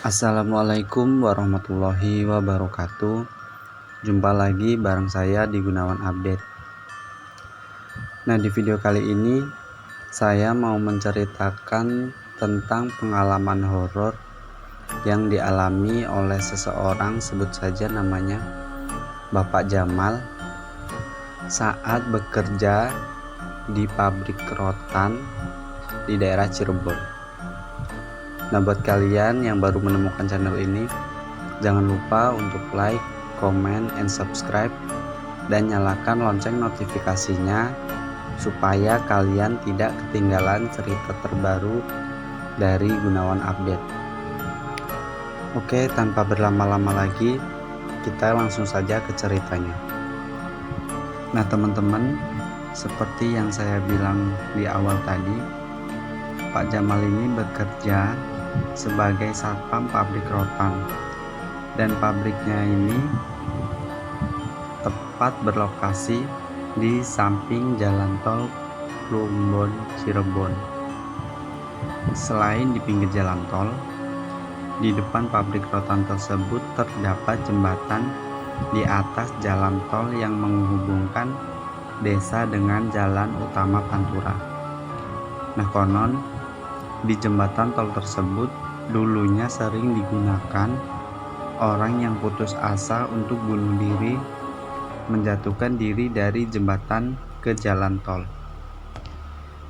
Assalamualaikum warahmatullahi wabarakatuh. Jumpa lagi bareng saya di Gunawan Update. Nah, di video kali ini saya mau menceritakan tentang pengalaman horor yang dialami oleh seseorang, sebut saja namanya Bapak Jamal, saat bekerja di pabrik rotan di daerah Cirebon. Nah, buat kalian yang baru menemukan channel ini, jangan lupa untuk like, comment, and subscribe, dan nyalakan lonceng notifikasinya supaya kalian tidak ketinggalan cerita terbaru dari Gunawan Update. Oke, tanpa berlama-lama lagi, kita langsung saja ke ceritanya. Nah, teman-teman, seperti yang saya bilang di awal tadi, Pak Jamal ini bekerja sebagai satpam pabrik rotan, dan pabriknya ini tepat berlokasi di samping jalan tol Plumbon Cirebon. Selain di pinggir jalan tol, di depan pabrik rotan tersebut terdapat jembatan di atas jalan tol yang menghubungkan desa dengan jalan utama Pantura. Nah, konon di jembatan tol tersebut dulunya sering digunakan orang yang putus asa untuk bunuh diri, menjatuhkan diri dari jembatan ke jalan tol.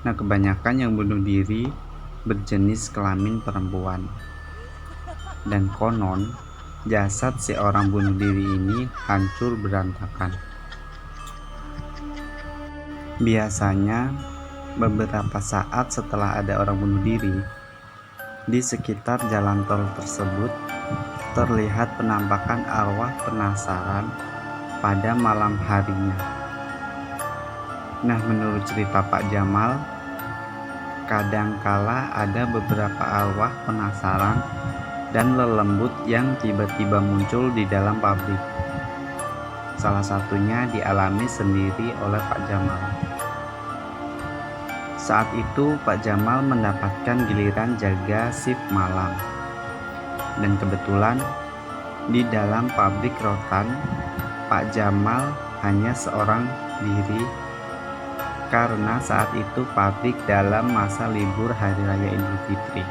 Nah, kebanyakan yang bunuh diri berjenis kelamin perempuan. Dan konon jasad si orang bunuh diri ini hancur berantakan. Biasanya beberapa saat setelah ada orang bunuh diri, di sekitar jalan tol tersebut terlihat penampakan arwah penasaran pada malam harinya. Nah, menurut cerita Pak Jamal, kadangkala ada beberapa arwah penasaran dan lelembut yang tiba-tiba muncul di dalam pabrik. Salah satunya dialami sendiri oleh Pak Jamal. Saat itu Pak Jamal mendapatkan giliran jaga shift malam. Dan kebetulan di dalam pabrik rotan, Pak Jamal hanya seorang diri karena saat itu pabrik dalam masa libur Hari Raya Idul Fitri.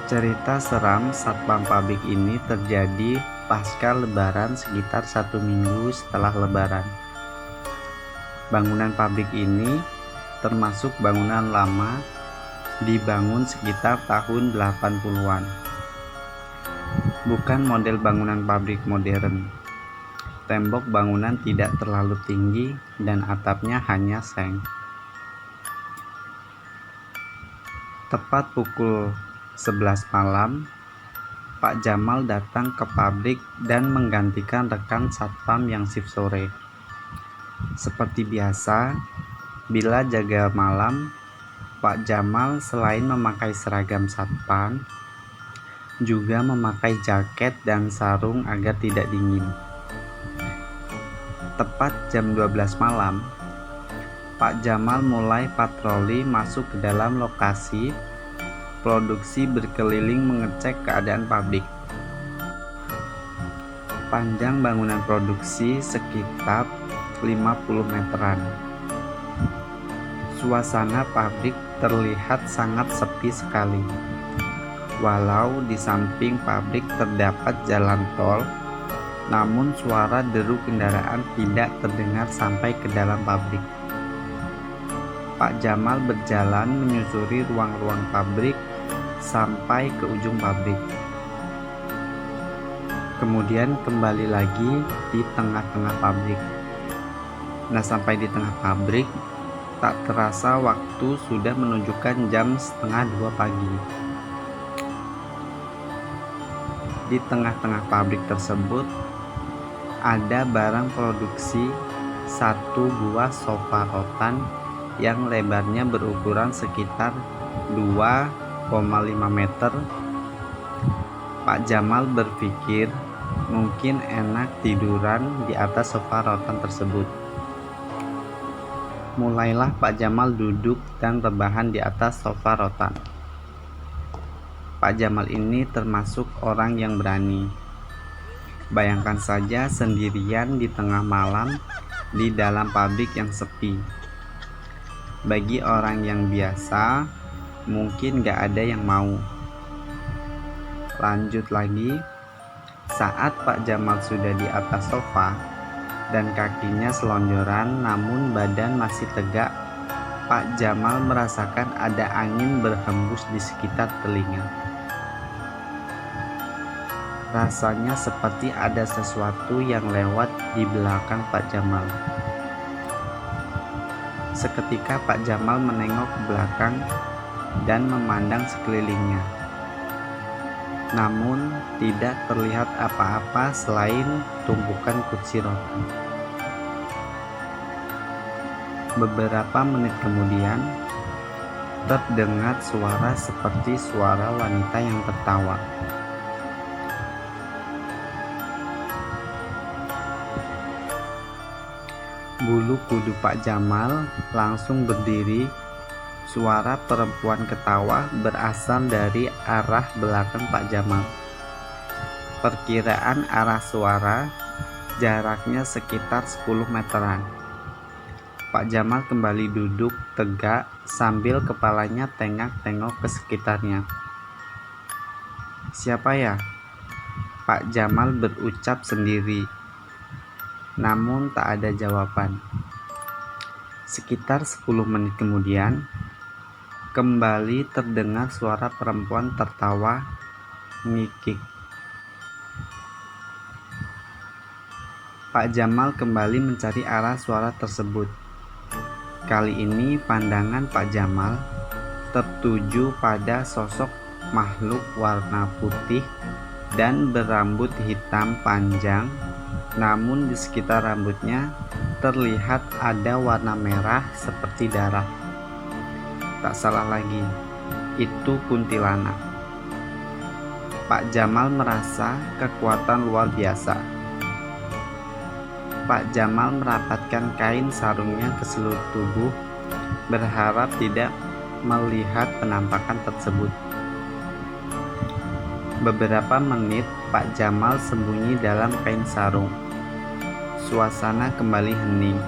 Cerita seram satpam pabrik ini terjadi pasca Lebaran sekitar 1 minggu setelah Lebaran. Bangunan pabrik ini termasuk bangunan lama, dibangun sekitar tahun 80-an. Bukan model bangunan pabrik modern. Tembok bangunan tidak terlalu tinggi dan atapnya hanya seng. Tepat pukul 11 malam, Pak Jamal datang ke pabrik dan menggantikan rekan satpam yang shift sore. Seperti biasa, bila jaga malam, Pak Jamal selain memakai seragam satpam, juga memakai jaket dan sarung agar tidak dingin. Tepat jam 12 malam, Pak Jamal mulai patroli masuk ke dalam lokasi produksi, berkeliling mengecek keadaan pabrik. Panjang bangunan produksi sekitar 50 meteran. Suasana pabrik terlihat sangat sepi sekali. Walau di samping pabrik terdapat jalan tol, namun suara deru kendaraan tidak terdengar sampai ke dalam pabrik. Pak Jamal berjalan menyusuri ruang-ruang pabrik sampai ke ujung pabrik. Kemudian kembali lagi di tengah-tengah pabrik. Nah, sampai di tengah pabrik, tak terasa waktu sudah menunjukkan jam 1:30 pagi. Di tengah-tengah pabrik tersebut ada barang produksi, satu buah sofa rotan yang lebarnya berukuran sekitar 2,5 meter. Pak Jamal berpikir mungkin enak tiduran di atas sofa rotan tersebut. Mulailah Pak Jamal duduk dan rebahan di atas sofa rotan. Pak Jamal ini termasuk orang yang berani. Bayangkan saja sendirian di tengah malam di dalam pabrik yang sepi. Bagi orang yang biasa, mungkin gak ada yang mau. Lanjut lagi, saat Pak Jamal sudah di atas sofa dan kakinya selonjoran namun badan masih tegak, Pak Jamal merasakan ada angin berhembus di sekitar telinga. Rasanya seperti ada sesuatu yang lewat di belakang Pak Jamal. Seketika Pak Jamal menengok ke belakang dan memandang sekelilingnya. Namun tidak terlihat apa-apa selain tumpukan kursi rotan. Beberapa menit kemudian, terdengar suara seperti suara wanita yang tertawa. Bulu kuduk Pak Jamal langsung berdiri. Suara perempuan ketawa berasal dari arah belakang Pak Jamal. Perkiraan arah suara jaraknya sekitar 10 meteran. Pak Jamal kembali duduk tegak sambil kepalanya tengok-tengok ke sekitarnya. "Siapa ya?" Pak Jamal berucap sendiri. Namun tak ada jawaban. Sekitar 10 menit kemudian, kembali terdengar suara perempuan tertawa ngikik. Pak Jamal kembali mencari arah suara tersebut. Kali ini pandangan Pak Jamal tertuju pada sosok makhluk warna putih dan berambut hitam panjang, namun di sekitar rambutnya terlihat ada warna merah seperti darah. Tak salah lagi, itu kuntilanak. Pak Jamal merasa kekuatan luar biasa. Pak Jamal merapatkan kain sarungnya ke seluruh tubuh, berharap tidak melihat penampakan tersebut. Beberapa menit Pak Jamal sembunyi dalam kain sarung. Suasana kembali hening.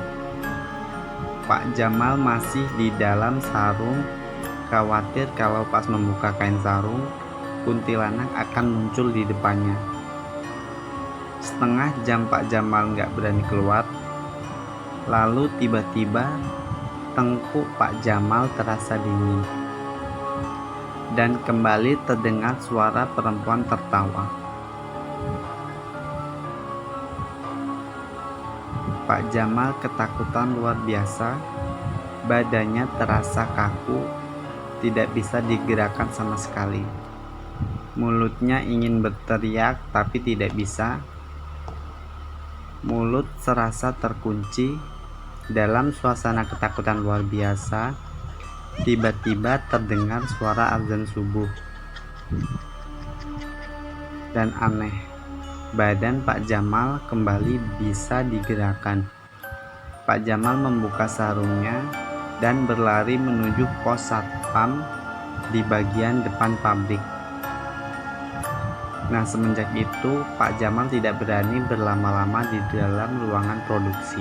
Pak Jamal masih di dalam sarung, khawatir kalau pas membuka kain sarung, kuntilanak akan muncul di depannya. Setengah jam Pak Jamal nggak berani keluar. Lalu tiba-tiba tengkuk Pak Jamal terasa dingin. Dan kembali terdengar suara perempuan tertawa. Pak Jamal ketakutan luar biasa. Badannya terasa kaku, tidak bisa digerakkan sama sekali. Mulutnya ingin berteriak tapi tidak bisa. Mulut serasa terkunci. Dalam suasana ketakutan luar biasa, tiba-tiba terdengar suara azan subuh. Dan aneh, badan Pak Jamal kembali bisa digerakkan. Pak Jamal membuka sarungnya dan berlari menuju pos satpam di bagian depan pabrik. Nah, semenjak itu Pak Jamal tidak berani berlama-lama di dalam ruangan produksi.